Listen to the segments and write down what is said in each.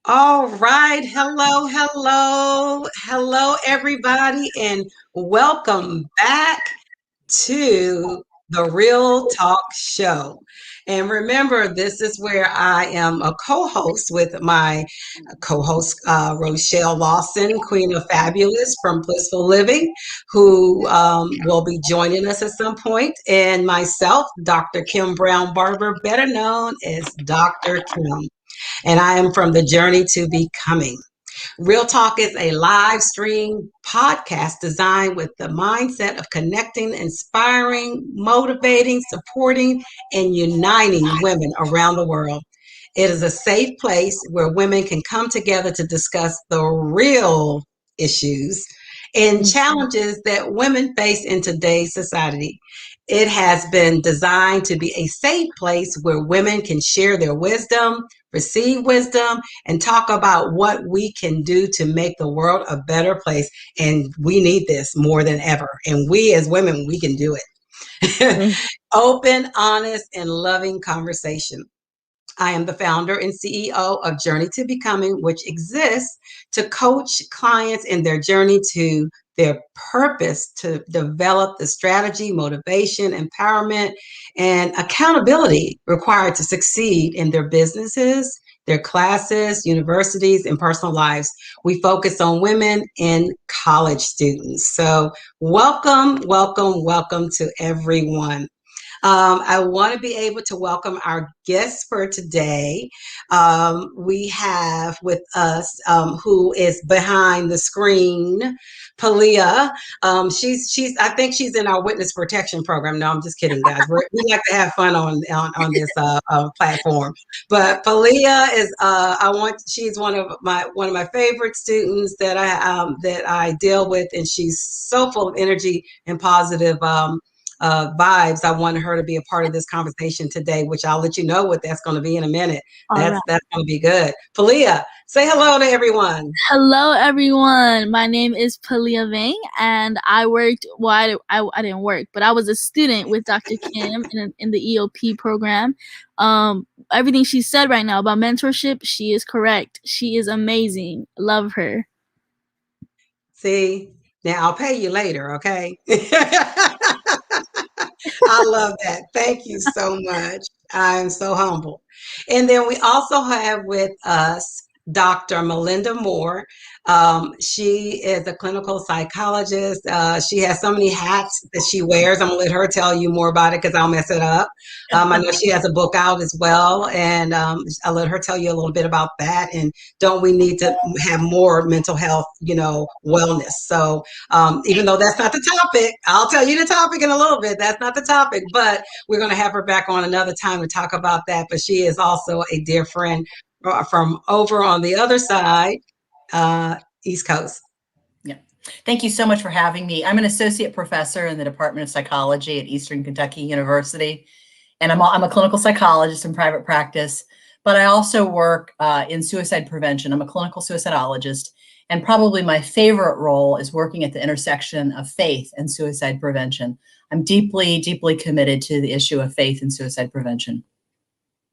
All right. Hello, everybody, and welcome back to the Real Talk Show. And remember, this is where I am a co host with my co host, Rochelle Lawson, Queen of Fabulous from Blissful Living, who will be joining us at some point, and myself, Dr. Kim Brown Barber, better known as Dr. Kim, and I am from the Journey to Becoming. Real Talk is a live stream podcast designed with the mindset of connecting, inspiring, motivating, supporting, and uniting women around the world. It is a safe place where women can come together to discuss the real issues and challenges that women face in today's society. It has been designed to be a safe place where women can share their wisdom, receive wisdom, and talk about what we can do to make the world a better place. And we need this more than ever. And we as women, we can do it. Mm. Open, honest, and loving conversation. I am the founder and CEO of Journey to Becoming, which exists to coach clients in their journey to their purpose, to develop the strategy, motivation, empowerment, and accountability required to succeed in their businesses, their classes, universities, and personal lives. We focus on women and college students. So, welcome to everyone. I want to be able to welcome our guests for today. We have with us who is behind the screen, Palia. She's I think she's in our witness protection program. No, I'm just kidding, guys. We like to have fun on this platform. But Palia is she's one of my favorite students that I deal with, and she's so full of energy and positive vibes. I wanted her to be a part of this conversation today, which I'll let you know what that's going to be in a minute. All That's right. that's going to be good. Palia, say hello to everyone. Hello, everyone. My name is Palia Vang, and I worked. Well, I didn't work, but I was a student with Dr. Kim in the EOP program. Everything she said right now about mentorship, she is correct. She is amazing. Love her. See, now I'll pay you later, okay? I love that. Thank you so much. I am so humble. And then we also have with us Dr. Melinda Moore. She is a clinical psychologist. She has so many hats that she wears. I'm going to let her tell you more about it because I'll mess it up. I know she has a book out as well, and I'll let her tell you a little bit about that. And don't we need to have more mental health, wellness? So even though that's not the topic, I'll tell you the topic in a little bit. That's not the topic, but we're going to have her back on another time to talk about that. But she is also a dear friend from over on the other side, East Coast. Yeah. Thank you so much for having me. I'm an associate professor in the Department of Psychology at Eastern Kentucky University, and I'm a clinical psychologist in private practice, but I also work in suicide prevention. I'm a clinical suicidologist, and probably my favorite role is working at the intersection of faith and suicide prevention. I'm deeply, deeply committed to the issue of faith and suicide prevention.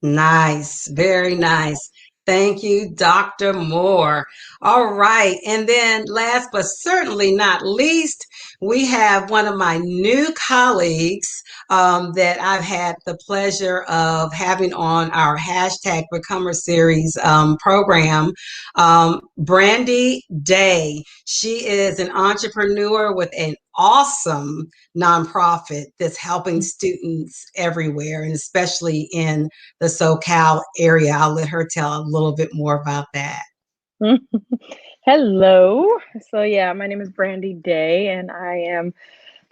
Nice, very nice. Thank you, Dr. Moore. All right. And then last but certainly not least, we have one of my new colleagues that I've had the pleasure of having on our hashtag Becomer series program, Brandy Day. She is an entrepreneur with an awesome nonprofit that's helping students everywhere, and especially in the SoCal area. I'll let her tell a little bit more about that. Hello. So yeah, my name is Brandy Day, and I am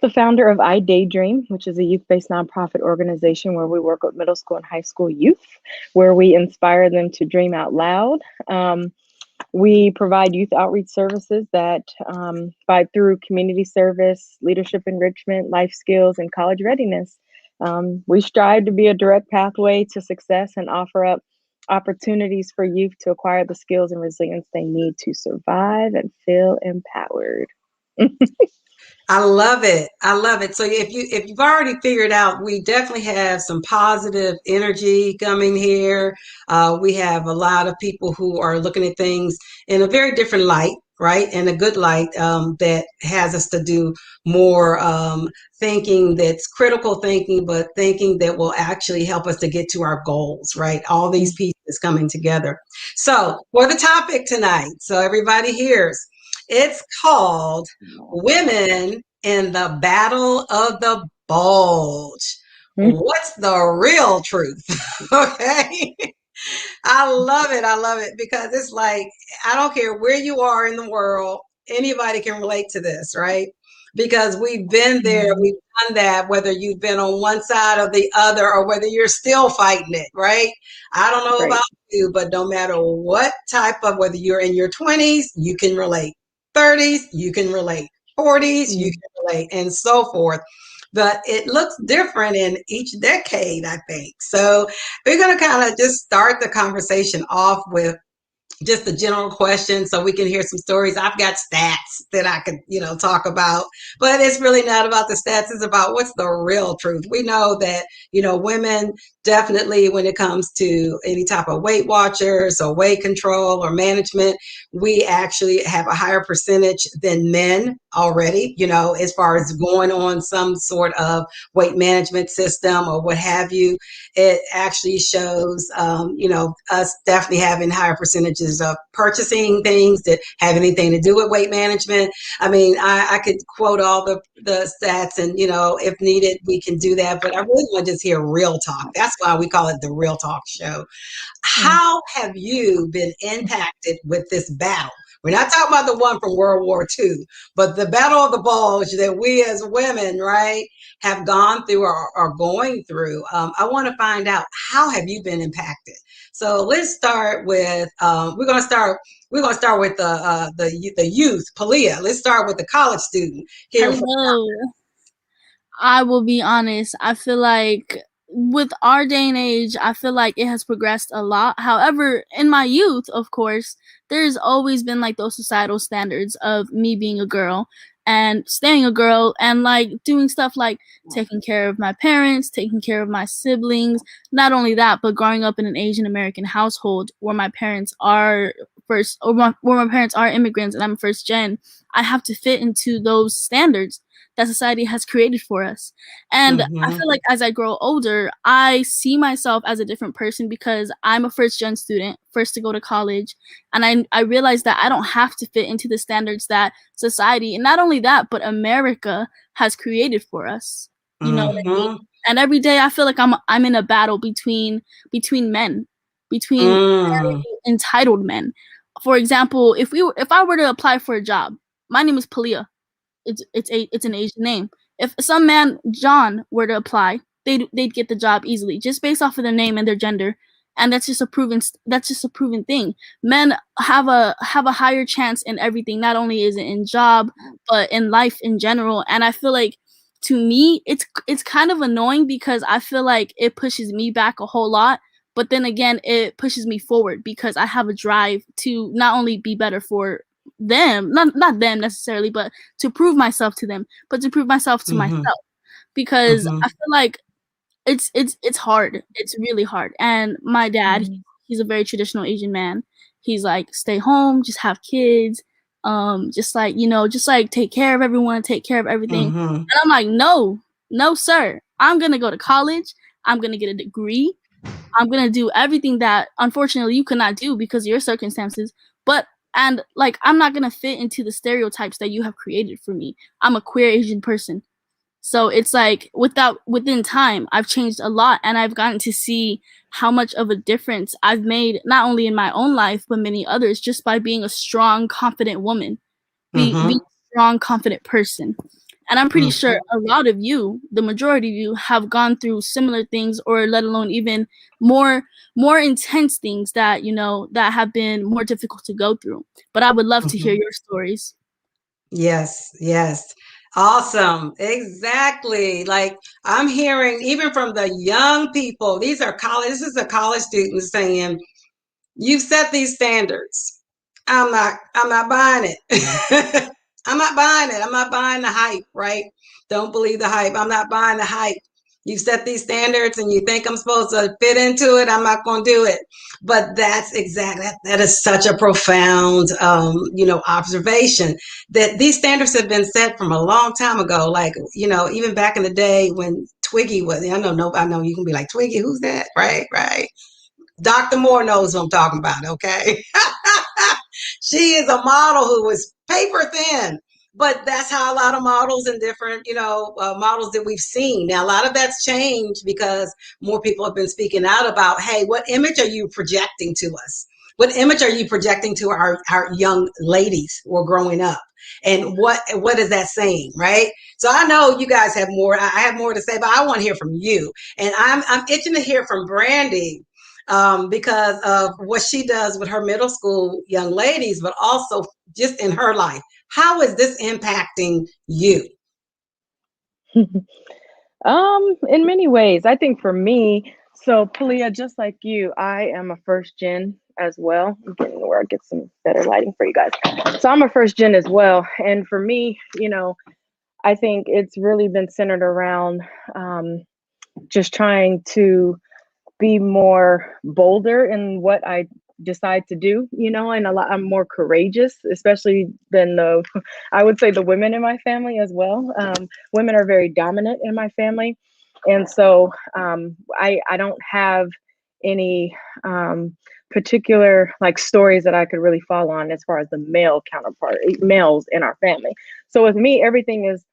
the founder of I Daydream, which is a youth-based nonprofit organization where we work with middle school and high school youth, where we inspire them to dream out loud. We provide youth outreach services that through community service, leadership enrichment, life skills, and college readiness. We strive to be a direct pathway to success and offer up opportunities for youth to acquire the skills and resilience they need to survive and feel empowered. I love it. I love it. So if you've already figured out, we definitely have some positive energy coming here. We have a lot of people who are looking at things in a very different light, right? And a good light that has us to do more thinking that's critical thinking, but thinking that will actually help us to get to our goals, right? All these pieces coming together. So for the topic tonight, so everybody hears, it's called Women in the Battle of the Bulge. What's the real truth? Okay. I love it. I love it because it's like, I don't care where you are in the world, anybody can relate to this, right? Because we've been there, we've done that, whether you've been on one side or the other, or whether you're still fighting it, right? I don't know Right. about you, but no matter what type of, whether you're in your 20s, you can relate, 30s, you can relate, 40s, you Mm. can relate, and so forth. But it looks different in each decade, I think. So we're going to kind of just start the conversation off with just a general question so we can hear some stories. I've got stats that I could, talk about, but it's really not about the stats. It's about what's the real truth. We know that, women definitely, when it comes to any type of Weight Watchers or weight control or management, we actually have a higher percentage than men already, as far as going on some sort of weight management system or what have you. It actually shows, us definitely having higher percentages of purchasing things that have anything to do with weight management. I mean, I could quote all the stats and, if needed, we can do that. But I really want to just hear real talk. That's why we call it the Real Talk Show. Mm. How have you been impacted with this battle? We're not talking about the one from World War II, but the battle of the bulge that we as women, right, have gone through or are going through. I want to find out, how have you been impacted? So let's start with we're gonna start with the youth, Palia. Let's start with the college student here. Hello. I will be honest. I feel like with our day and age, I feel like it has progressed a lot. However, in my youth, of course, there's always been like those societal standards of me being a girl and staying a girl and like doing stuff like taking care of my parents, taking care of my siblings. Not only that, but growing up in an Asian American household where my parents are where my parents are immigrants and I'm first gen, I have to fit into those standards that society has created for us. And I Mm-hmm, feel like as I grow older, I see myself as a different person because I'm a first gen student, first to go to college. And I realize that I don't have to fit into the standards that society, and not only that, but America has created for us. You know what I mean? mm-hmm, And every day I feel like I'm in a battle between men, between mm, very entitled men. For example, if I were to apply for a job, my name is Palia. It's an Asian name. If some man John were to apply, they'd get the job easily just based off of their name and their gender, and that's just a proven thing. Men have a higher chance in everything. Not only is it in job, but in life in general. And I feel like to me, it's kind of annoying because I feel like it pushes me back a whole lot. But then again, it pushes me forward because I have a drive to not only be better for them, not them necessarily, but to prove myself to them, but to prove myself to mm-hmm, myself. Because mm-hmm, I feel like it's hard. It's really hard. And my dad, Mm. he's a very traditional Asian man. He's like, stay home, just have kids, just like, just like take care of everyone, take care of everything. mm-hmm, And I'm like, no, no, sir. I'm gonna go to college. I'm gonna get a degree. I'm gonna do everything that unfortunately you could not do because of your circumstances. But and like I'm not gonna fit into the stereotypes that you have created for me. I'm a queer Asian person. So it's like within time, I've changed a lot and I've gotten to see how much of a difference I've made not only in my own life but many others just by being a strong, confident woman, being mm-hmm, a strong, confident person. And I'm pretty sure a lot of you, the majority of you, have gone through similar things, or let alone even more intense things that that have been more difficult to go through. But I would love to hear mm-hmm. your stories. Yes, yes. Awesome. Exactly. Like I'm hearing even from the young people, this is a college student saying, you've set these standards. I'm not buying it. I'm not buying it. I'm not buying the hype, right? Don't believe the hype. I'm not buying the hype. You set these standards and you think I'm supposed to fit into it. I'm not going to do it. But that's exactly, that is such a profound, observation that these standards have been set from a long time ago. Like, even back in the day when Twiggy was, I know you can be like, Twiggy, who's that? Right, right. Dr. Moore knows what I'm talking about, okay? She is a model who was paper thin, but that's how a lot of models and different, models that we've seen. Now, a lot of that's changed because more people have been speaking out about, hey, what image are you projecting to us? What image are you projecting to our young ladies who are growing up? And what is that saying, right? So I know you guys have more. I have more to say, but I want to hear from you. And I'm itching to hear from Brandy because of what she does with her middle school young ladies, but also just in her life. How is this impacting you? In many ways, I think for me, so Palia, just like you, I am a first gen as well. I'm getting where I get some better lighting for you guys. So I'm a first gen as well. And for me, I think it's really been centered around just trying to be more bolder in what I decide to do, and I'm more courageous, especially than I would say the women in my family as well. Women are very dominant in my family. And so I don't have any particular like stories that I could really fall on as far as the males in our family. So with me, everything is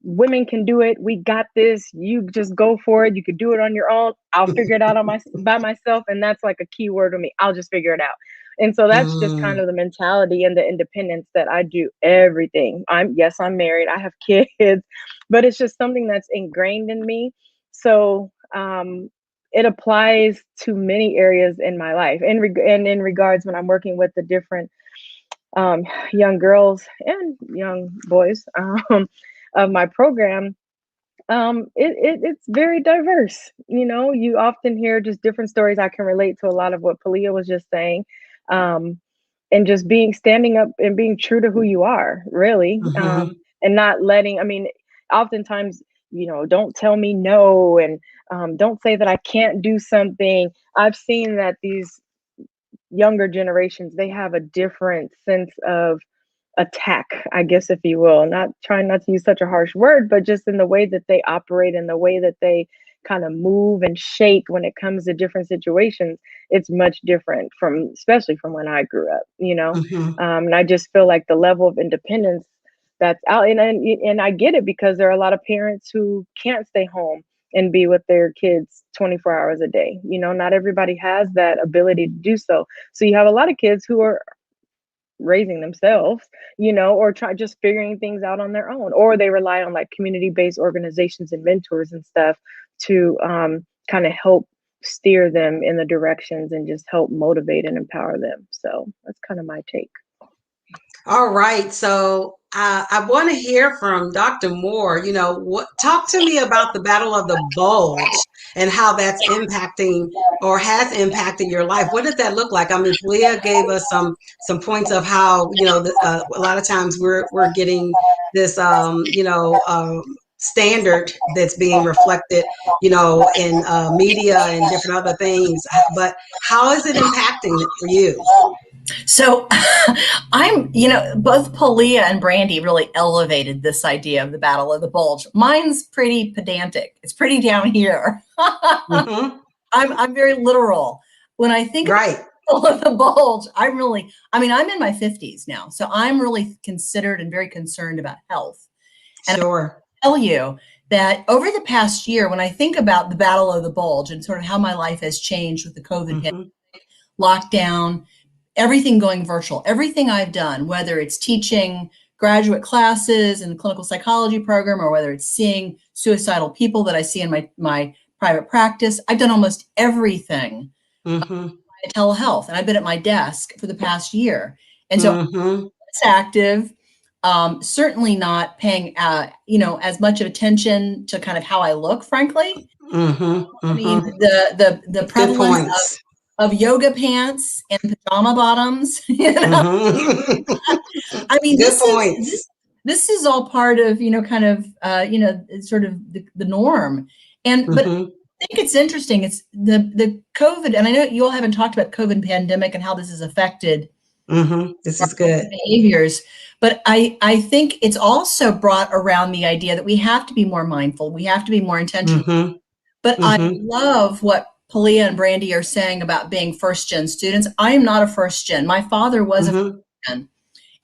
women can do it. We got this. You just go for it. You could do it on your own. I'll figure it out by myself. And that's like a key word to me. I'll just figure it out. And so that's just kind of the mentality and the independence that I do everything. I'm married. I have kids, but it's just something that's ingrained in me. So it applies to many areas in my life. And in regards when I'm working with the different young girls and young boys, of my program, it's very diverse. You often hear just different stories. I can relate to a lot of what Palia was just saying, and just standing up and being true to who you are, really, and not letting. I mean, oftentimes, don't tell me no, and don't say that I can't do something. I've seen that these younger generations, they have a different sense of attack, I guess, if you will, not trying not to use such a harsh word, but just in the way that they operate and the way that they kind of move and shake when it comes to different situations. It's much different especially from when I grew up, and I just feel like the level of independence that's out, and I get it because there are a lot of parents who can't stay home and be with their kids 24 hours a day. Not everybody has that ability to do so. So you have a lot of kids who are raising themselves, or just figuring things out on their own, or they rely on like community-based organizations and mentors and stuff to kind of help steer them in the directions and just help motivate and empower them. So that's kind of my take. All right. So I want to hear from Dr. Moore. Talk to me about the Battle of the Bulge and how that's impacting or has impacted your life. What does that look like? I mean, Leah gave us some points of how, a lot of times we're getting this, standard that's being reflected, in media and different other things. But how is it impacting for you? So both Palia and Brandy really elevated this idea of the Battle of the Bulge. Mine's pretty pedantic. It's pretty down here. I'm very literal. When I think right. about the Battle of the Bulge, I'm in my 50s now. So I'm really considered and very concerned about health. And sure. I tell you that over the past year, when I think about the Battle of the Bulge and sort of how my life has changed with the COVID pandemic, lockdown, everything going virtual, everything I've done, whether it's teaching graduate classes in the clinical psychology program, or whether it's seeing suicidal people that I see in my private practice, I've done almost everything telehealth, and I've been at my desk for the past year. And so it's active, certainly not paying, as much of attention to kind of how I look, frankly. I mean, the prevalence of yoga pants and pajama bottoms. I mean, this this is all part of, kind of, sort of the norm. But Mm-hmm. I think it's interesting. It's the COVID, and I know you all haven't talked about COVID pandemic and how this has affected Mm-hmm. This is good. behaviors, but I think it's also brought around the idea that we have to be more mindful. We have to be more intentional. Mm-hmm. But I Mm-hmm. love what Palia and Brandy are saying about being first gen students. I am not a first gen. My father was a first gen.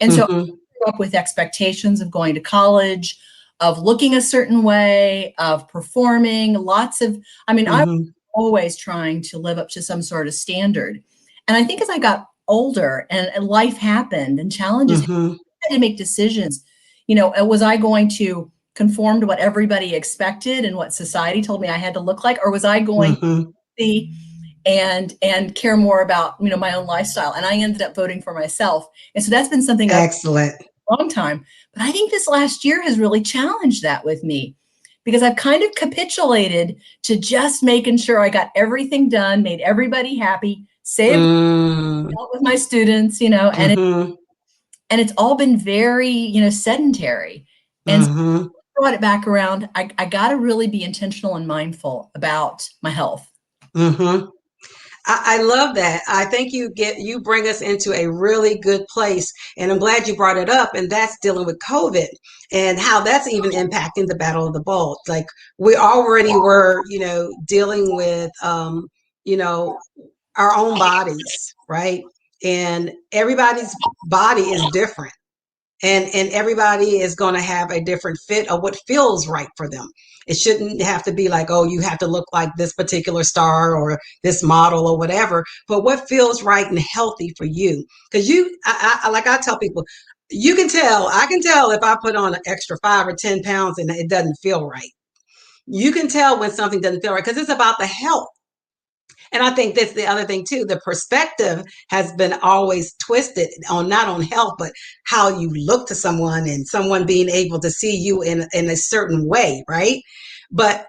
And so I Mm-hmm. grew up with expectations of going to college, of looking a certain way, of performing, I was Mm-hmm. always trying to live up to some sort of standard. And I think as I got older and life happened and challenges, Mm-hmm. I had to make decisions. Was I going to conform to what everybody expected and what society told me I had to look like, or was I going to Mm-hmm. be and care more about my own lifestyle? And I ended up voting for myself, and so that's been something I've Excellent. done for a long time. But I think this last year has really challenged that with me, because I've kind of capitulated to just making sure I got everything done, made everybody happy, saved Mm-hmm. with my students, and it's all been very sedentary. And so Mm-hmm. I brought it back around. I got to really be intentional and mindful about my health. Mm-hmm. I love that. I think you bring us into a really good place, and I'm glad you brought it up. And that's dealing with COVID and how that's even impacting the Battle of the Bulge. Like we already were, dealing with, you know, our own bodies, right? And everybody's body is different. And everybody is going to have a different fit of what feels right for them. It shouldn't have to be like, oh, you have to look like this particular star or this model or whatever, but what feels right and healthy for you. Because like I tell people, I can tell if I put on an extra 5 or 10 pounds and it doesn't feel right. You can tell when something doesn't feel right because it's about the health. And I think that's the other thing too. The perspective has been always twisted on not on health, but how you look to someone and someone being able to see you in a certain way, right? But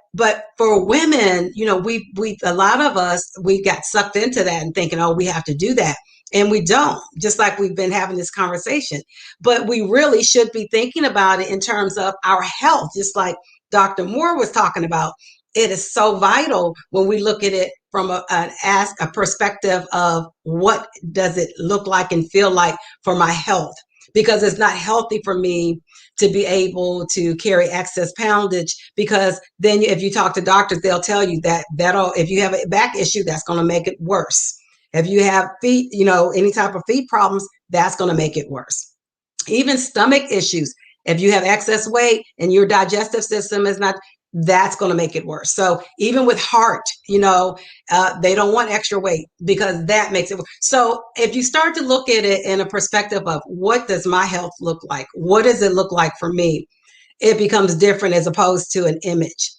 for women, we a lot of us we got sucked into that and thinking, oh, we have to do that. And we don't, just like we've been having this conversation. But we really should be thinking about it in terms of our health, just like Dr. Moore was talking about. It is so vital when we look at it from a perspective of what does it look like and feel like for my health, because it's not healthy for me to be able to carry excess poundage, because then if you talk to doctors, they'll tell you that if you have a back issue, that's going to make it worse. If you have feet, any type of feet problems, that's going to make it worse. Even stomach issues. If you have excess weight and your digestive system is not, that's going to make it worse. So even with heart, they don't want extra weight because that makes it worse. So if you start to look at it in a perspective of what does my health look like? What does it look like for me? It becomes different as opposed to an image.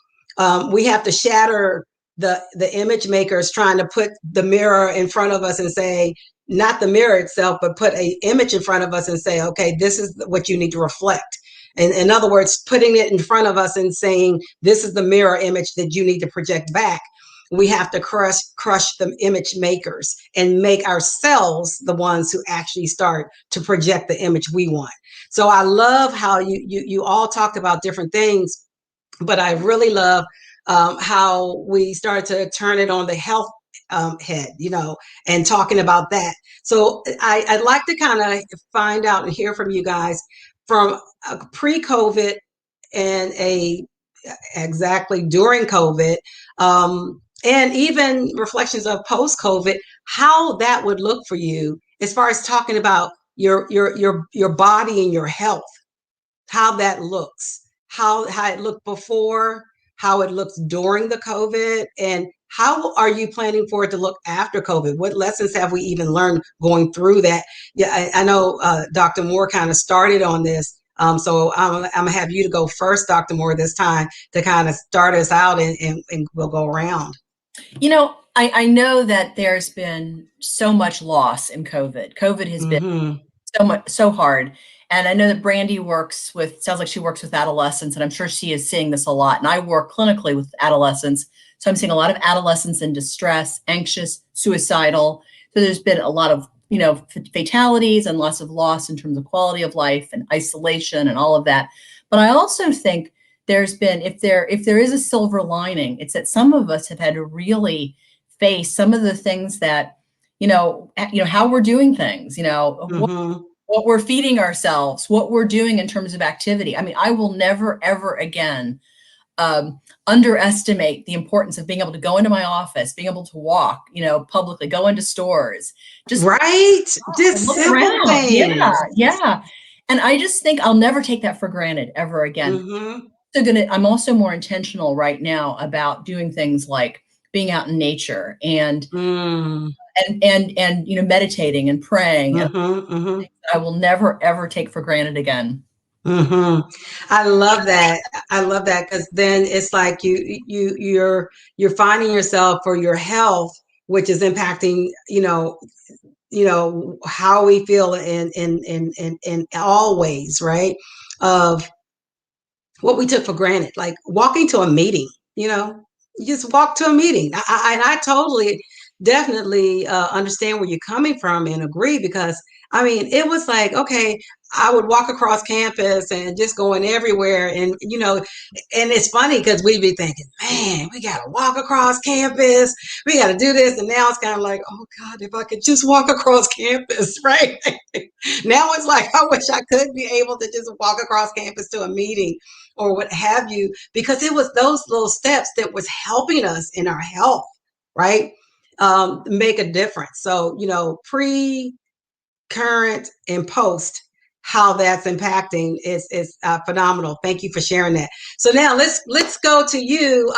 We have to shatter the image makers trying to put the mirror in front of us and say, not the mirror itself, but put an image in front of us and say, okay, this is what you need to reflect. And in other words, putting it in front of us and saying, this is the mirror image that you need to project back. We have to crush the image makers and make ourselves the ones who actually start to project the image we want. So I love how you all talked about different things, but I really love how we started to turn it on the health head, and talking about that. So I'd like to kind of find out and hear from you guys from pre-COVID and exactly during COVID, and even reflections of post-COVID, how that would look for you as far as talking about your body and your health, how that looks, how it looked before, how it looks during the COVID, and how are you planning for it to look after COVID? What lessons have we even learned going through that? Yeah, I know Dr. Moore kind of started on this. So I'm going to have you to go first, Dr. Moore, this time to kind of start us out, and we'll go around. I know that there's been so much loss in COVID. COVID has been so hard. And I know that Brandy sounds like she works with adolescents, and I'm sure she is seeing this a lot. And I work clinically with adolescents. So I'm seeing a lot of adolescents in distress, anxious, suicidal. So there's been a lot of fatalities and lots of loss in terms of quality of life and isolation and all of that. But I also think there's been, if there is a silver lining, it's that some of us have had to really face some of the things that, how we're doing things, what we're feeding ourselves, what we're doing in terms of activity. I mean, I will never, ever again underestimate the importance of being able to go into my office, being able to walk, publicly, go into stores, just just look simple around. things. Yeah. And I just think I'll never take that for granted ever again. I'm also more intentional right now about doing things like being out in nature and meditating and praying. I will never ever take for granted again. I love that. I love that, because then it's like you're finding yourself for your health, which is impacting, how we feel in all ways, right? Of what we took for granted, like walking to a meeting, you just walk to a meeting. And I totally, definitely understand where you're coming from and agree, because I mean, it was like, okay, I would walk across campus and just going everywhere. And, and it's funny because we'd be thinking, man, we got to walk across campus. We got to do this. And now it's kind of like, oh God, if I could just walk across campus, right? Now it's like, I wish I could be able to just walk across campus to a meeting or what have you, because it was those little steps that was helping us in our health, right? Make a difference. So, pre, current, and post, how that's impacting is phenomenal. Thank you for sharing that. So now let's go to you,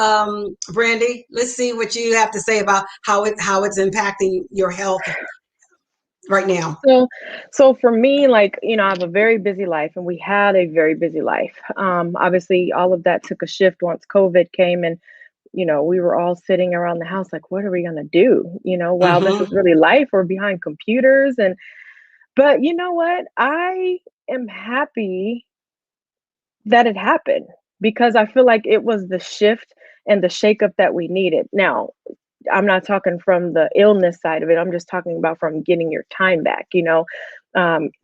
Brandy. Let's see what you have to say about how it's impacting your health right now. So for me, like, I have a very busy life, and we had a very busy life. Obviously, all of that took a shift once COVID came, and we were all sitting around the house like, what are we gonna do? Wow, this is really life. We're behind computers, but you know what? I am happy that it happened, because I feel like it was the shift and the shakeup that we needed. Now, I'm not talking from the illness side of it. I'm just talking about from getting your time back.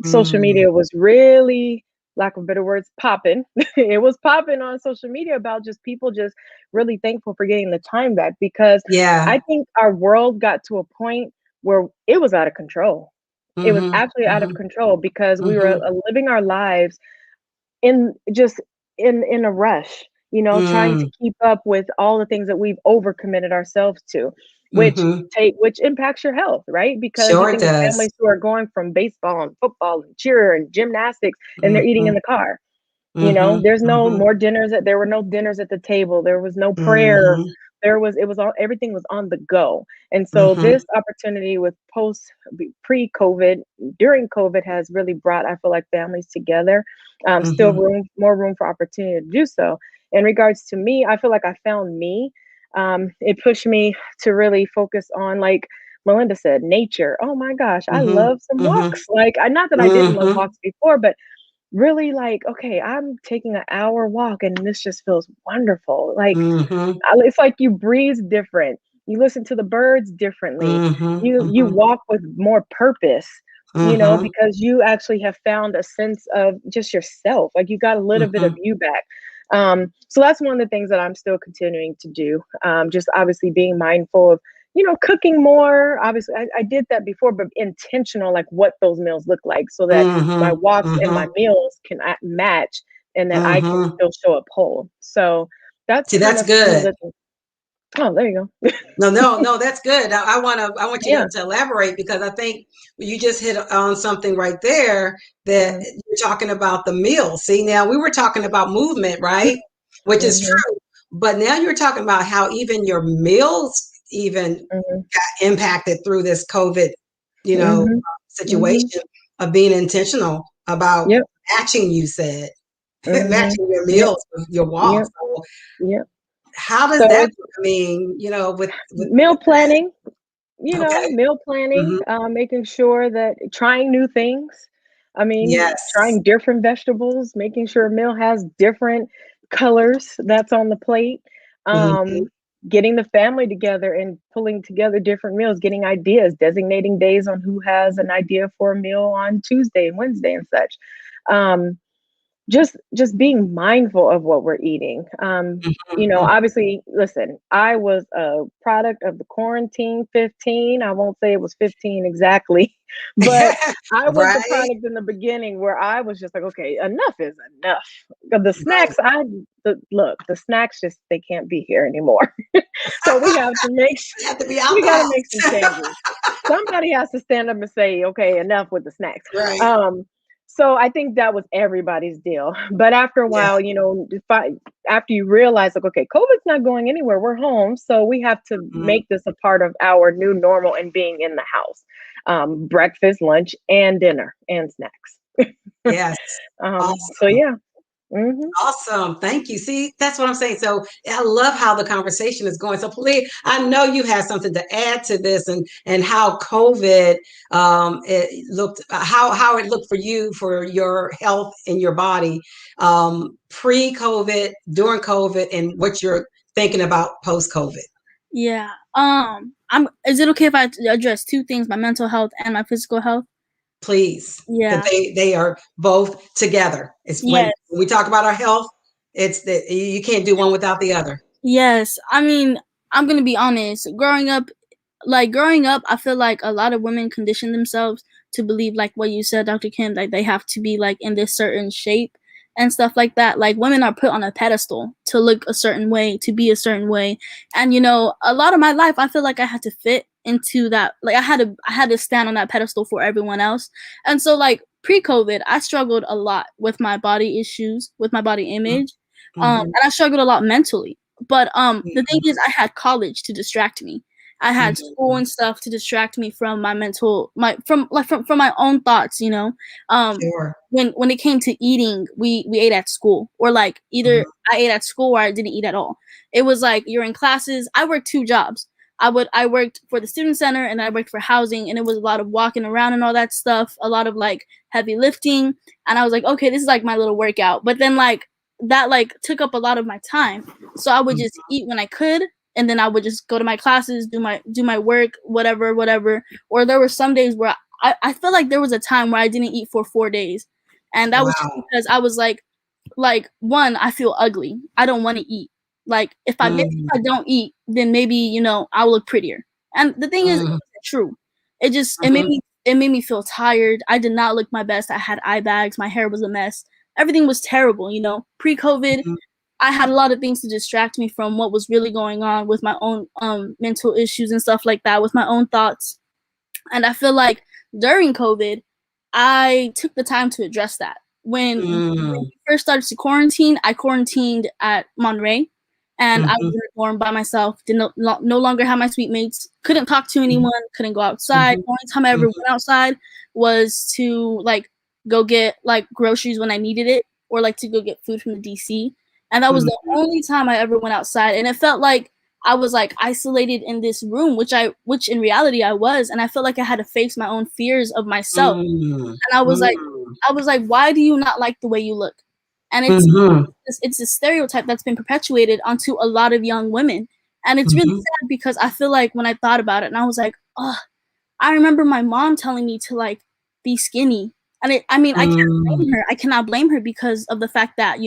Social media was really, lack of better words, popping. It was popping on social media about just people just really thankful for getting the time back, because I think our world got to a point where it was out of control. It was actually out of control, because we were living our lives in just in a rush, trying to keep up with all the things that we've overcommitted ourselves to, which impacts your health, right? Because you Sure it think of does. families who are going from baseball and football and cheer and gymnastics, and they're eating in the car. There's no more dinners there were no dinners at the table. There was no prayer. It was all, everything was on the go. And so this opportunity with pre-COVID, during COVID, has really brought, I feel like, families together. Still more room for opportunity to do so. In regards to me, I feel like I found me. It pushed me to really focus on, like Melinda said, nature. Oh my gosh, I love some walks. Like, not that I didn't love walks before, but really, like, okay, I'm taking an hour walk and this just feels wonderful. Like, it's like you breathe different. You listen to the birds differently. You walk with more purpose, because you actually have found a sense of just yourself. Like, you got a little bit of you back. So that's one of the things that I'm still continuing to do. Just obviously being mindful of, cooking more. Obviously, I did that before, but intentional, like what those meals look like, so that my walks and my meals can match, and that I can still show up whole. So that's See, kind that's of some of good. the. Oh, there you go. No, that's good. I want you Yeah. to elaborate, because I think you just hit on something right there, that you're talking about the meal. See, now we were talking about movement, right? Which is true. But now you're talking about how even your meals even got impacted through this COVID, situation of being intentional about Yep. matching, you said, matching your Yep. meals with your walks. Yep. So Yep. how does So that, it's I mean, with meal planning. okay. Meal planning, making sure that trying new things. I mean, Yes. trying different vegetables, making sure a meal has different colors that's on the plate. Mhm. getting the family together and pulling together different meals, getting ideas, designating days on who has an idea for a meal on Tuesday and Wednesday and such. Just being mindful of what we're eating. Obviously, listen, I was a product of the quarantine 15. I won't say it was 15 exactly, but I was the Right. product in the beginning where I was just like, okay, enough is enough. The snacks, the snacks just, they can't be here anymore. So we have to You have to be out we the got to make some house. changes. Somebody has to stand up and say, okay, enough with the snacks. Right. So I think that was everybody's deal. But after a Yeah. while, after you realize, like, okay, COVID's not going anywhere, we're home, so we have to Mhm. make this a part of our new normal and being in the house. Breakfast, lunch, and dinner, and snacks. Yes. So Awesome. yeah. Hmm. Awesome. Thank you. See, that's what I'm saying. So I love how the conversation is going. So please, I know you have something to add to this and how COVID it looked, how it looked for you, for your health in your body, pre-COVID, during COVID, and what you're thinking about post-COVID. Yeah. Is it okay if I address two things, my mental health and my physical health? Please, because Yeah. they are both together. It's when Yes. we talk about our health, it's that you can't do one without the other. Yes. I mean, I'm gonna be honest. Growing up, I feel like a lot of women condition themselves to believe, like what you said, Dr. Kim, like they have to be like in this certain shape and stuff like that. Like women are put on a pedestal to look a certain way, to be a certain way. And a lot of my life I feel like I had to fit into that. Like I had to stand on that pedestal for everyone else. And so like pre-COVID, I struggled a lot with my body issues, with my body image. Mm-hmm. And I struggled a lot mentally. But the thing Mm-hmm. is I had college to distract me. I had school Mm-hmm. and stuff to distract me from my mental, from my own thoughts. Sure. When it came to eating, we ate at school, or like either Mhm. I ate at school or I didn't eat at all. It was like you're in classes. I worked two jobs. I worked for the student center and I worked for housing, and it was a lot of walking around and all that stuff, a lot of like heavy lifting, and I was like, okay, this is like my little workout. But then like that like took up a lot of my time, so I would Mhm. just eat when I could, and then I would just go to my classes, do my work, whatever. Or there were some days where I felt like there was a time where I didn't eat for 4 days, and that was just Wow. because I was like one, I feel ugly. I don't want to eat. Like maybe if Mhm. I don't eat, then maybe I'll look prettier. And the thing is, it Mhm. wasn't true. Mhm. It made me feel tired. I did not look my best. I had eye bags. My hair was a mess. Everything was terrible. Pre-COVID, Mhm. I had a lot of things to distract me from what was really going on with my own mental issues and stuff like that, with my own thoughts. And I feel like during COVID, I took the time to address that. When Mm. we first started to quarantine, I quarantined at Monterey, and I was Mhm. in a dorm by myself. Did no longer have my suite mates. Couldn't talk to Mhm. anyone. Couldn't go outside. Mhm. The only time I ever Mhm. went outside was to like go get like groceries when I needed it, or like to go get food from the DC. And that was Mhm. the only time I ever went outside. And it felt like I was like isolated in this room, which in reality I was, and I felt like I had to face my own fears of myself. Mm. And Mm. I was like, why do you not like the way you look? And Mhm. it's a stereotype that's been perpetuated onto a lot of young women. And it's really Mhm. sad because I feel like when I thought about it, and I was like, oh, I remember my mom telling me to like be skinny. And I can't Mm. blame her. I cannot blame her because of the fact that,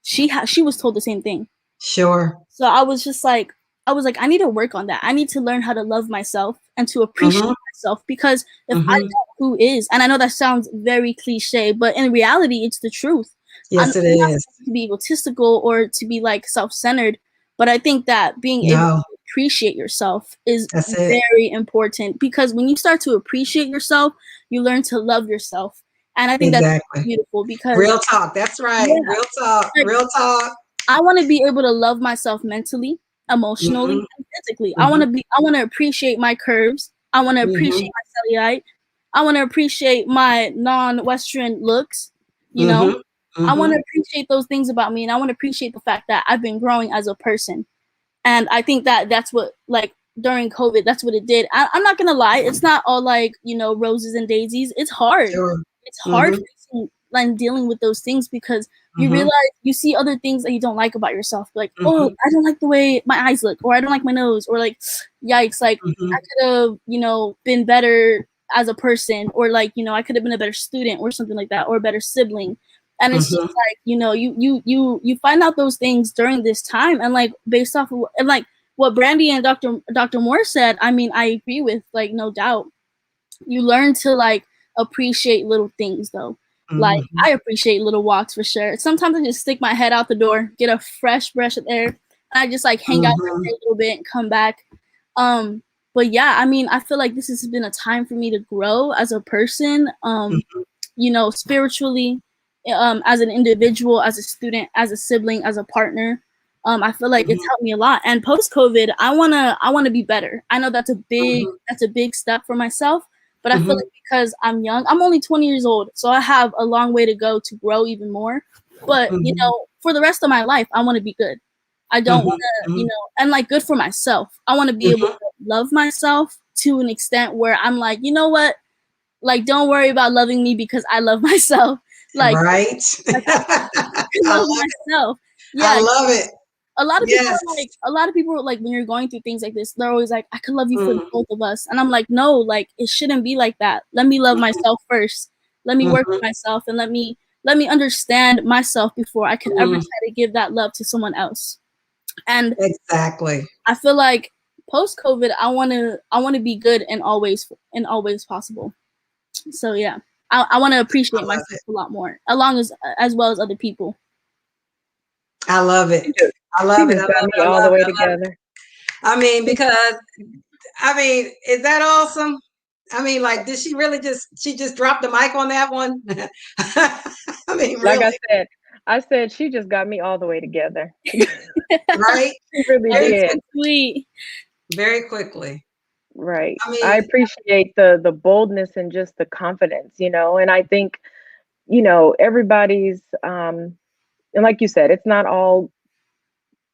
she was told the same thing. Sure. So I was like, I need to work on that. I need to learn how to love myself and to appreciate Mhm. myself, because if I Mhm. don't, who is? And I know that sounds very cliche, but in reality, it's the truth. I'm Yes, it not is. supposed to be egotistical or to be like self-centered, but I think that being able No, to appreciate yourself is that's it. very important, because when you start to appreciate yourself, you learn to love yourself. And I think that's Exactly. beautiful because, Real talk. That's right. yeah, Real talk. like Real talk. I want to be able to love myself mentally, emotionally, Mhm. and physically. Mhm. I want to appreciate my curves. I want to appreciate Mhm. my cellulite. I want to appreciate my non-Western looks. You know, Mhm. I want to Mhm. appreciate those things about me, and I want to appreciate the fact that I've been growing as a person. And I think that that's what, like, during COVID, that's what it did. I'm not gonna lie, it's not all like roses and daisies. It's hard. Sure. It's hard Mhm. facing like dealing with those things, because you Mm-hmm. realize you see other things that you don't like about yourself. Like, oh, Mm-hmm. I don't like the way my eyes look, or I don't like my nose, or like, yikes, like Mm-hmm. I could have, been better as a person, or like, I could have been a better student or something like that, or a better sibling. And it's just Mm-hmm. like, you find out those things during this time, and like based off of, and like what Brandy and Dr. Moore said, I mean, I agree with, like, no doubt. You learn to like appreciate little things though. Like Mm-hmm. I appreciate little walks for sure. Sometimes I just stick my head out the door, get a fresh breath of air, and I just like hang out there for a little bit and come back. But yeah, I mean, I feel like this has been a time for me to grow as a person, spiritually, as an individual, as a student, as a sibling, as a partner. I feel like it's Mm-hmm. helped me a lot. And post COVID, I wanna be better. I know that's a big step for myself, but I feel Mm-hmm. like because I'm young, I'm only 20 years old, so I have a long way to go to grow even more. But Mm-hmm. for the rest of my life, I want to be good. I don't want to, Mm-hmm. and like good for myself. I want to be able Mm-hmm. to love myself to an extent where I'm like, you know what? Like, don't worry about loving me because I love myself. Like, Right. like I can I love love it. myself. I Yeah, love it. Yes. a lot of people are like, when you're going through things like this, they're always like, I could love you for the Mm-hmm. both of us. And I'm like, no, like it shouldn't be like that. Let me love myself first. Let me work Mm-hmm. on myself, and let me understand myself before I could ever Mm-hmm. try to give that love to someone else. And Exactly. I feel like post COVID, I wanna be good in always possible. So yeah, I want to I appreciate love myself it. a lot more, along as well as other people. I love it. She just, I she love it. I just got love me it. I all the love it. way I love it. together. I mean, because is that awesome? I mean, like, did she really she just dropped the mic on that one? I mean, Like really, I said, she just got me all the way together. right? She really That Very is did. so sweet. very quickly. Right. I I mean, appreciate the boldness and just the confidence, and I think, everybody's and like you said, it's not all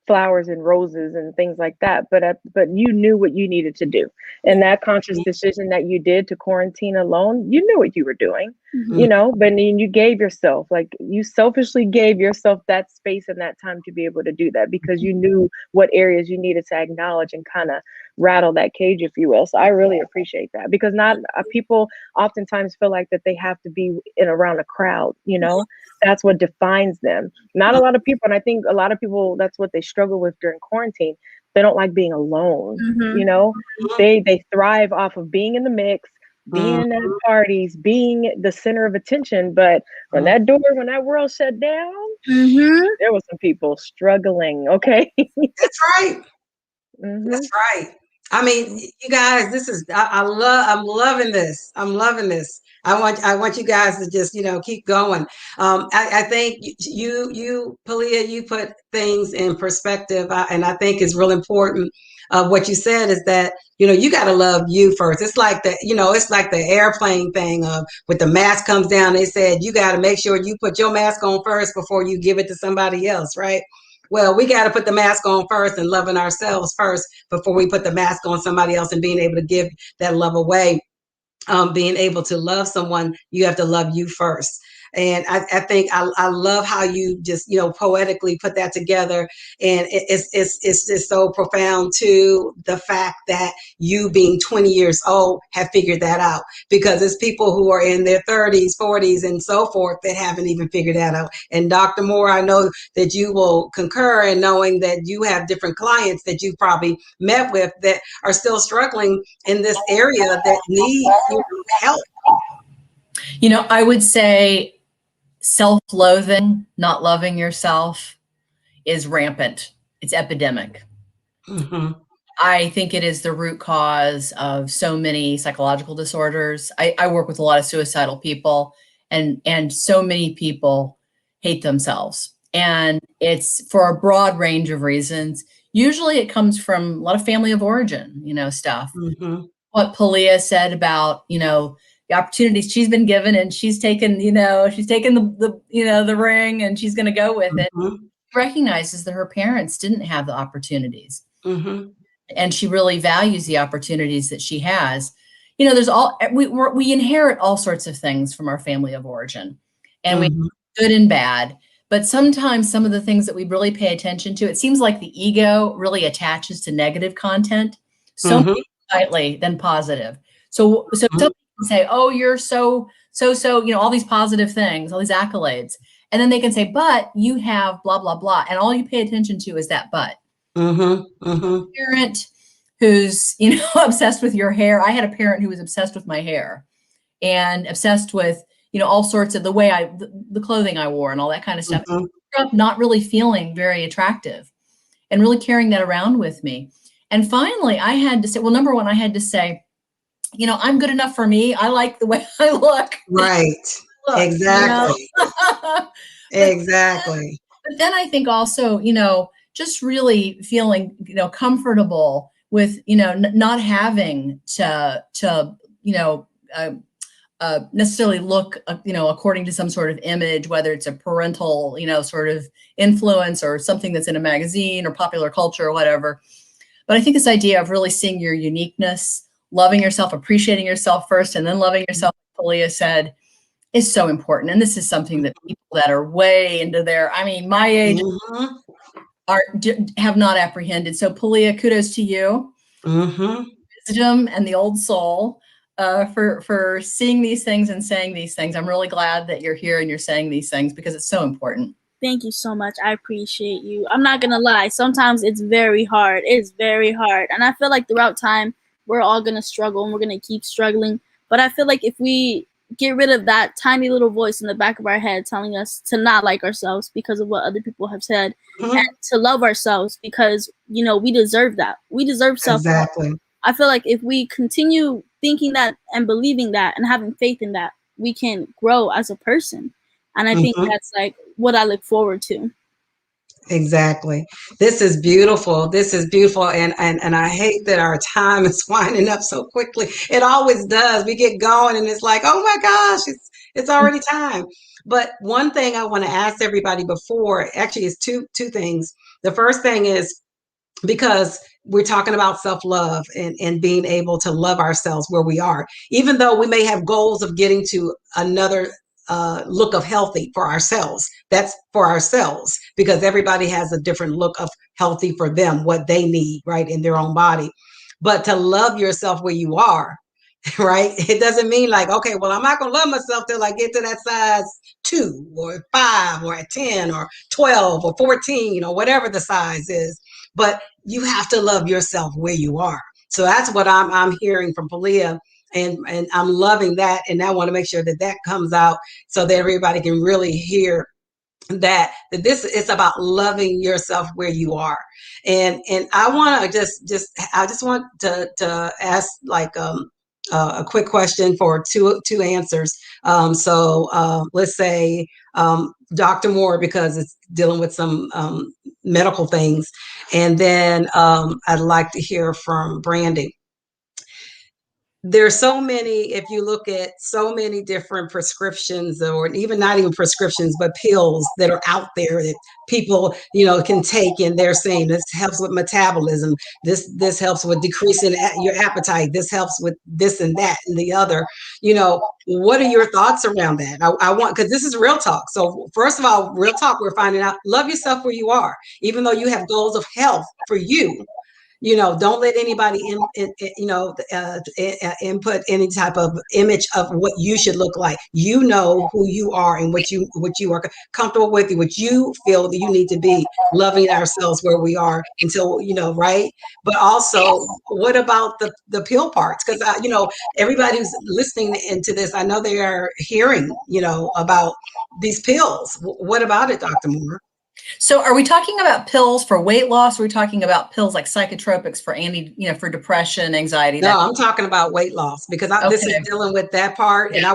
flowers and roses and things like that, but you knew what you needed to do, and that conscious decision that you did to quarantine alone, you knew what you were doing, Mhm. but then you gave yourself, like, you selfishly gave yourself that space and that time to be able to do that, because you knew what areas you needed to acknowledge and kind of rattle that cage, if you will. So I really appreciate that, because not people oftentimes feel like that they have to be in around a crowd, that's what defines them. Not a lot of people, and I think a lot of people, that's what they struggle with during quarantine. They don't like being alone. You Mhm. know, they thrive off of being in the mix, being at mhm, parties, being the center of attention. But when that world shut down, Mhm. there was some people struggling. Okay. that's right. Hmm. That's right. I mean, you guys, I'm loving this. I'm loving this. I want you guys to just, keep going. I think Palia, you put things in perspective, and I think it's real important. What you said is that, you got to love you first. It's like the airplane thing of with the mask comes down. They said you got to make sure you put your mask on first before you give it to somebody else, right? Well, we got to put the mask on first and loving ourselves first before we put the mask on somebody else and being able to give that love away. Being able to love someone, you have to love you first. And I think I love how you just poetically put that together, and it's just so profound too. The fact that you being 20 years old have figured that out, because it's people who are in their 30s, 40s, and so forth that haven't even figured that out. And Dr. Moore, I know that you will concur in knowing that you have different clients that you probably met with that are still struggling in this area that need help. I would say self-loathing, not loving yourself, is rampant. It's epidemic. Mm-hmm. I think it is the root cause of so many psychological disorders. I work with a lot of suicidal people, and so many people hate themselves. And it's for a broad range of reasons. Usually it comes from a lot of family of origin, stuff. Mm-hmm. What Palia said about, the opportunities she's been given, and she's taken the ring, and she's going to go with it. Mm-hmm. Recognizes that her parents didn't have the opportunities, Mm-hmm. and she really values the opportunities that she has. There's we inherit all sorts of things from our family of origin, and we Mhm. have good and bad. But sometimes some of the things that we really pay attention to, it seems like the ego really attaches to negative content so Mhm. much tightly than positive. So Mhm. some people say, "Oh, you're so, all these positive things, all these accolades," and then they can say, "But you have blah blah blah," and all you pay attention to is that but. Mhm. Mhm. Parent who's obsessed with your hair. I had a parent who was obsessed with my hair and obsessed with all sorts of the clothing I wore and all that kind of stuff. I Mhm. grew up not really feeling very attractive and really carrying that around with me. And finally I had to say, well, number one, I had to say, I'm good enough for me. I like the way I look. Right. look, you know. Exactly. but Exactly. but then I think also, just really feeling, comfortable with, not having to, necessarily look, according to some sort of image, whether it's a parental, sort of influence or something that's in a magazine or popular culture or whatever. But I think this idea of really seeing your uniqueness, loving yourself, appreciating yourself first, and then loving yourself, like Leah said, is so important. And this is something that people that are way into my age Mhm. have not apprehended. So Palia, kudos to you, Mhm. wisdom and the old soul, for seeing these things and saying these things. I'm really glad that you're here and you're saying these things because it's so important. Thank you so much. I appreciate you. I'm not gonna lie. Sometimes it's very hard. It's very hard, and I feel like throughout time we're all gonna struggle and we're gonna keep struggling. But I feel like if we get rid of that tiny little voice in the back of our head telling us to not like ourselves because of what other people have said, and Mhm. to love ourselves because we deserve that. We deserve self love. Exactly. I feel like if we continue thinking that and believing that and having faith in that, we can grow as a person. And I think Mhm. that's like what I look forward to. Exactly. This is beautiful. This is beautiful. And I hate that our time is winding up so quickly. It always does. We get going and it's like, oh my gosh, it's already time. But one thing I want to ask everybody before actually is two things. The first thing is because we're talking about self-love and being able to love ourselves where we are, even though we may have goals of getting to another look of healthy for ourselves. That's for ourselves because everybody has a different look of healthy for them, what they need, right, in their own body. But to love yourself where you are, right? It doesn't mean like, okay, well, I'm not going to love myself till I get to that size 2 or 5 or a 10 or 12 or 14 or whatever the size is. But you have to love yourself where you are. So that's what I'm hearing from Palia. And I'm loving that. And I want to make sure that that comes out so that everybody can really hear that this is about loving yourself where you are. And I want to just want to ask like a quick question for two answers. Let's say Dr. Moore, because it's dealing with some medical things, and then I'd like to hear from Brandy. There's so many, if you look at so many different prescriptions, or even not even prescriptions, but pills that are out there that people, can take, and they're saying this helps with metabolism. This helps with decreasing your appetite. This helps with this and that and the other. What are your thoughts around that? I want, because this is real talk. So first of all, real talk, we're finding out, love yourself where you are, even though you have goals of health for you. Don't let anybody input any type of image of what you should look like. You know who you are and what you are comfortable with, what you feel that you need to be, loving ourselves where we are until, right. But also, what about the pill parts? Because everybody who's listening into this, I know they are hearing, about these pills. What about it, Dr. Moore? So are we talking about pills for weight loss? Or are we talking about pills like psychotropics for for depression, anxiety? No, I'm talking about weight loss because this is Okay. dealing with that part, Yeah. and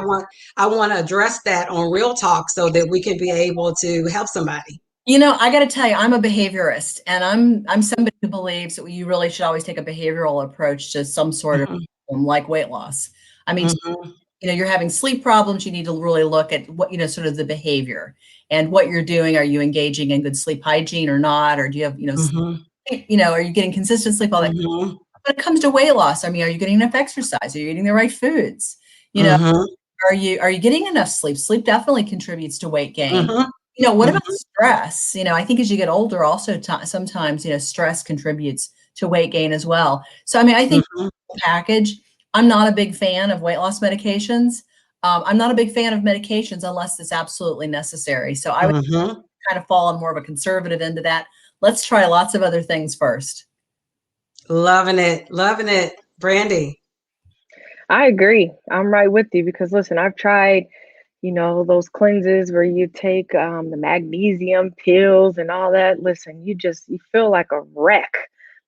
I want to address that on Real Talk so that we can be able to help somebody. I got to tell you, I'm a behaviorist, and I'm somebody who believes that you really should always take a behavioral approach to some sort of Mhm. problem like weight loss. I mean, Mhm. you're having sleep problems, you need to really look at what, sort of the behavior and what you're doing. Are you engaging in good sleep hygiene or not? Or do you have, Mhm. are you getting consistent sleep? All that. Mhm. When it comes to weight loss, I mean, are you getting enough exercise? Are you eating the right foods? You know, Mhm. Are you getting enough sleep? Sleep definitely contributes to weight gain. Mm-hmm. What about Mm-hmm. stress? I think as you get older, also sometimes, stress contributes to weight gain as well. So, I think Mm-hmm. package, I'm not a big fan of weight loss medications. I'm not a big fan of medications unless it's absolutely necessary. So I would Mm-hmm. kind of fall on more of a conservative end of that. Let's try lots of other things first. Loving it. Loving it. Brandy. I agree. I'm right with you because listen, I've tried, those cleanses where you take the magnesium pills and all that. Listen, you feel like a wreck.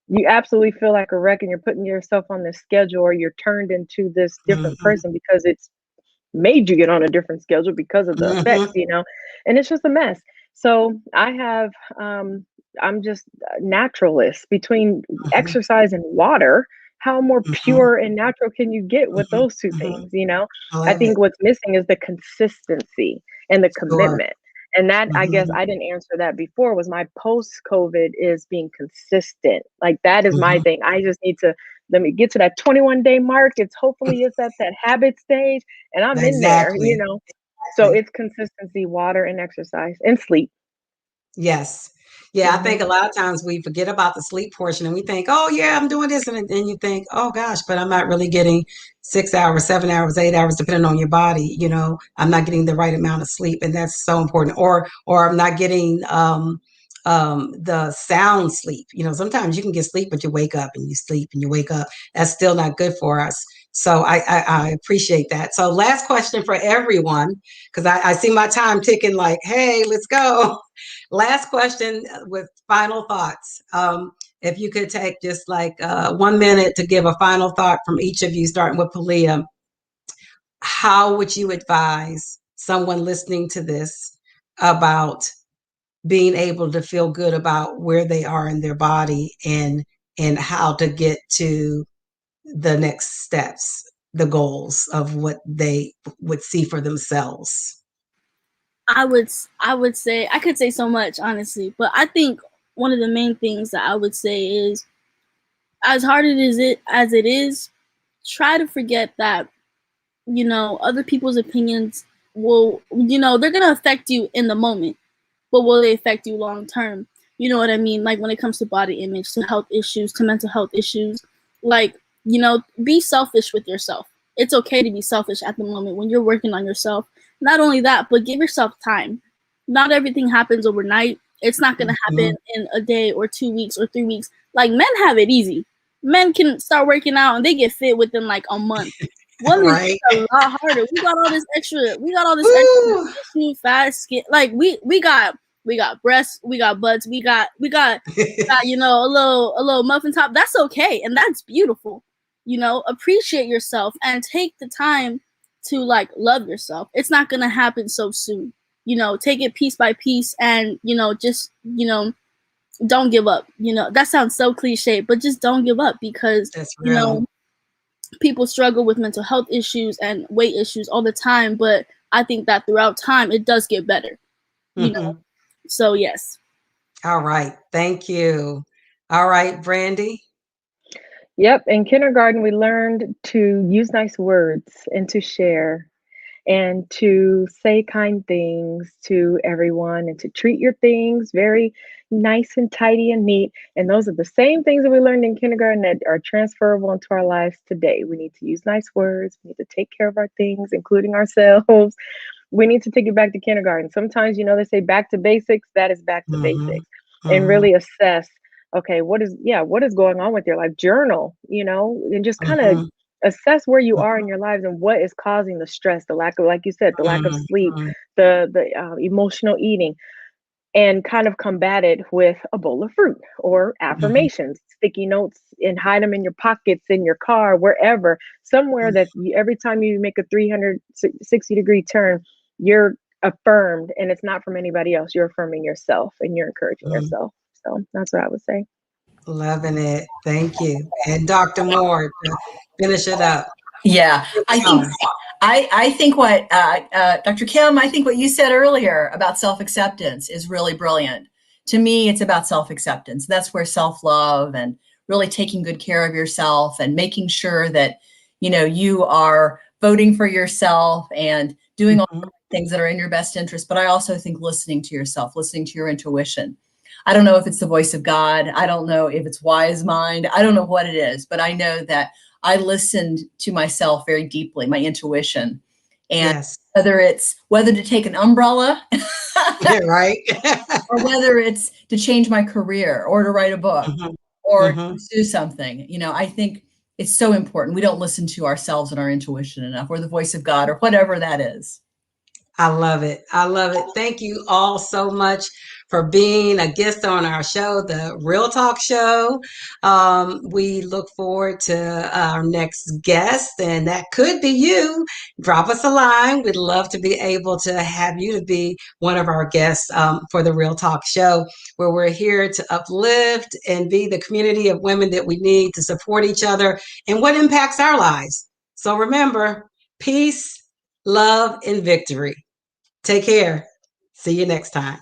You absolutely feel like a wreck, and you're putting yourself on this schedule, or you're turned into this different Mm-hmm. person because it's made you get on a different schedule because of the effects, Mm-hmm. and it's just a mess. So I'm just a naturalist between Mm-hmm. exercise and water. How more Mm-hmm. pure and natural can you get with Mm-hmm. those two Mm-hmm. things? I I love it. think what's missing is the consistency and the Sure. commitment. And that, I guess Mm-hmm. I didn't answer that before, was my post COVID is being consistent. Like that is my Mm-hmm. thing. I just need to let me get to that 21-day mark. It's at that habit stage and I'm in there. Exactly. So Exactly. it's consistency, water and exercise and sleep. Yes. Yeah, I Hmm. think a lot of times we forget about the sleep portion and we think, oh, yeah, I'm doing this. And then you think, oh, gosh, but I'm not really getting 6 hours, 7 hours, 8 hours, depending on your body. I'm not getting the right amount of sleep. And that's so important. Or I'm not getting the sound sleep. Sometimes you can get sleep, but you wake up and you sleep and you wake up. That's still not good for us. So I appreciate that. So last question for everyone, because I see my time ticking like, hey, let's go. Last question with final thoughts. If you could take just like 1 minute to give a final thought from each of you, starting with Palia, how would you advise someone listening to this about being able to feel good about where they are in their body and how to get to the next steps, the goals of what they would see for themselves? I would say I could say so much honestly, but I think one of the main things that I would say is, as hard as it is, try to forget that other people's opinions will, they're going to affect you in the moment, but will they affect you long term? You know what I mean? Like when it comes to body image, to health issues, to mental health issues, like, be selfish with yourself. It's okay to be selfish at the moment when you're working on yourself. Not only that, but give yourself time. Not everything happens overnight. It's not going to happen Mhm. in a day or 2 weeks or 3 weeks. Like men have it easy. Men can start working out and they get fit within like a month. Women, Right. it's a lot harder. We got all this extra. We got all this extra Woo! tissue, fat skin. Like we got breasts, we got butts, we got a little muffin top. That's okay, and that's beautiful. Appreciate yourself and take the time to like love yourself. It's not gonna happen so soon. Take it piece by piece, and just don't give up. That sounds so cliche, but just don't give up because That's you real. know people struggle with mental health issues and weight issues all the time. But I think that throughout time, it does get better. You know, Mhm. so yes. All right. Thank you. All right, Brandy. Yep. In kindergarten, we learned to use nice words and to share and to say kind things to everyone and to treat your things very nice and tidy and neat. And those are the same things that we learned in kindergarten that are transferable into our lives today. We need to use nice words. We need to take care of our things, including ourselves. We need to take it back to kindergarten. Sometimes, they say back to basics. That is back to Mhm. basics, and Mhm. really assess, okay, what is going on with your life? Journal, and just kind of Mhm. assess where you are Mhm. in your lives and what is causing the stress, the lack of, like you said, the lack of sleep, Mhm. the emotional eating, and kind of combat it with a bowl of fruit or Mhm. affirmations, sticky notes, and hide them in your pockets, in your car, wherever, somewhere that every time you make a 360-degree turn, you're affirmed, and it's not from anybody else. You're affirming yourself and you're encouraging Mhm. yourself. So that's what I would say. Loving it. Thank you. And Dr. Moore to finish it up. Yeah, I think Wow. I think what Dr. Kim, I think what you said earlier about self-acceptance is really brilliant. To me, it's about self-acceptance. That's where self-love and really taking good care of yourself and making sure that you are voting for yourself and doing all Mhm. the things that are in your best interest. But I also think listening to yourself, listening to your intuition. I don't know if it's the voice of God. I don't know if it's wise mind. I don't know what it is, but I know that I listened to myself very deeply, my intuition. And Yes. whether to take an umbrella Right. or whether it's to change my career or to write a book Mhm. or to Mhm. pursue something, I think it's so important. We don't listen to ourselves and our intuition enough, or the voice of God, or whatever that is. I love it. I love it. Thank you all so much for being a guest on our show, the Real Talk Show. We look forward to our next guest, and that could be you. Drop us a line. We'd love to be able to have you to be one of our guests for the Real Talk Show, where we're here to uplift and be the community of women that we need to support each other and what impacts our lives. So remember, peace, love, and victory. Take care. See you next time.